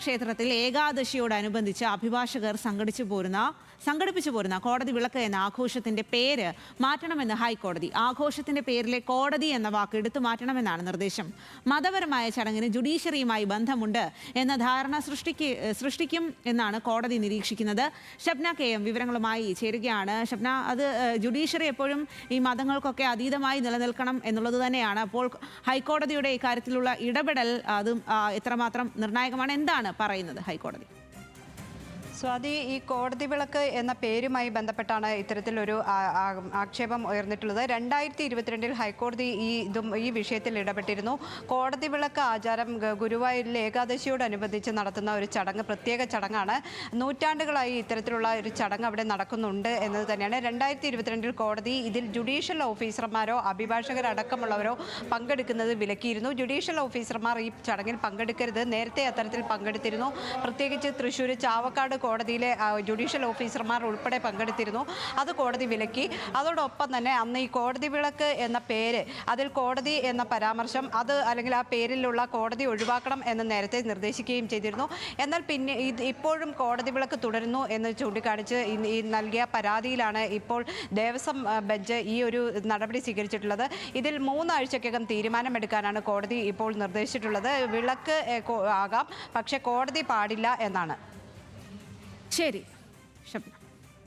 ക്ഷേത്രത്തിൽ ഏകാദശിയോടനുബന്ധിച്ച് അഭിഭാഷകർ സംഘടിപ്പിച്ചു പോരുന്ന കോടതി വിളക്ക് എന്ന ആഘോഷത്തിന്റെ പേര് മാറ്റണമെന്ന് ഹൈക്കോടതി. ആഘോഷത്തിന്റെ പേരിലെ കോടതി എന്ന വാക്ക് എടുത്തു മാറ്റണമെന്നാണ് നിർദ്ദേശം. മതപരമായ ചടങ്ങിന് ജുഡീഷ്യറിയുമായി ബന്ധമുണ്ട് എന്ന ധാരണ സൃഷ്ടിക്കും എന്നാണ് കോടതി നിരീക്ഷിക്കുന്നത്. ഷബ്ന KM വിവരങ്ങളുമായി ചേരുകയാണ്. ഷബ്ന, അത് ജുഡീഷ്യറി എപ്പോഴും ഈ മതങ്ങൾക്കൊക്കെ അതീതമായി നിലനിൽക്കണം എന്നുള്ളത് തന്നെയാണ്. അപ്പോൾ ഹൈക്കോടതിയുടെ ഇക്കാര്യത്തിലുള്ള ഇടപെടൽ അതും എത്രമാത്രം നിർണായകമാണ്? എന്താണ് പറയുന്നത് ഹൈക്കോടതി? സ്വാതി, ഈ കോടതി വിളക്ക് എന്ന പേരുമായി ബന്ധപ്പെട്ടാണ് ഇത്തരത്തിലൊരു ആക്ഷേപം ഉയർന്നിട്ടുള്ളത്. 2022 ഹൈക്കോടതി ഈ വിഷയത്തിൽ ഇടപെട്ടിരുന്നു. കോടതി വിളക്ക് ആചാരം ഗുരുവായൂരിൽ ഏകാദശിയോടനുബന്ധിച്ച് നടത്തുന്ന ഒരു ചടങ്ങ്, പ്രത്യേക ചടങ്ങാണ്. നൂറ്റാണ്ടുകളായി ഇത്തരത്തിലുള്ള ഒരു ചടങ്ങ് അവിടെ നടക്കുന്നുണ്ട് എന്നത് തന്നെയാണ്. 2022 കോടതി ഇതിൽ ജുഡീഷ്യൽ ഓഫീസർമാരോ അഭിഭാഷകരടക്കമുള്ളവരോ പങ്കെടുക്കുന്നത് വിലക്കിയിരുന്നു. ജുഡീഷ്യൽ ഓഫീസർമാർ ഈ ചടങ്ങിൽ പങ്കെടുക്കരുത്, നേരത്തെ അത്തരത്തിൽ പങ്കെടുത്തിരുന്നു. പ്രത്യേകിച്ച് തൃശ്ശൂർ ചാവക്കാട് കോടതിയിലെ ജുഡീഷ്യൽ ഓഫീസർമാർ ഉൾപ്പെടെ പങ്കെടുത്തിരുന്നു. അത് കോടതി വിലക്കി. അതോടൊപ്പം തന്നെ അന്ന് ഈ കോടതി വിളക്ക് എന്ന പേര്, അതിൽ കോടതി എന്ന പരാമർശം, അത് അല്ലെങ്കിൽ ആ പേരിലുള്ള കോടതി ഒഴിവാക്കണം എന്ന് നേരത്തെ നിർദ്ദേശിക്കുകയും ചെയ്തിരുന്നു. എന്നാൽ പിന്നെ ഇപ്പോഴും കോടതി വിളക്ക് തുടരുന്നു എന്ന് ചൂണ്ടിക്കാണിച്ച് ഈ നൽകിയ പരാതിയിലാണ് ഇപ്പോൾ ദേവസ്വം ബെഞ്ച് ഈ ഒരു നടപടി സ്വീകരിച്ചിട്ടുള്ളത്. ഇതിൽ 3 ആഴ്ചക്കകം തീരുമാനമെടുക്കാനാണ് കോടതി ഇപ്പോൾ നിർദ്ദേശിച്ചിട്ടുള്ളത്. വിളക്ക് ആകാം, പക്ഷേ കോടതി പാടില്ല എന്നാണ്. ശരി ഷബ്ന.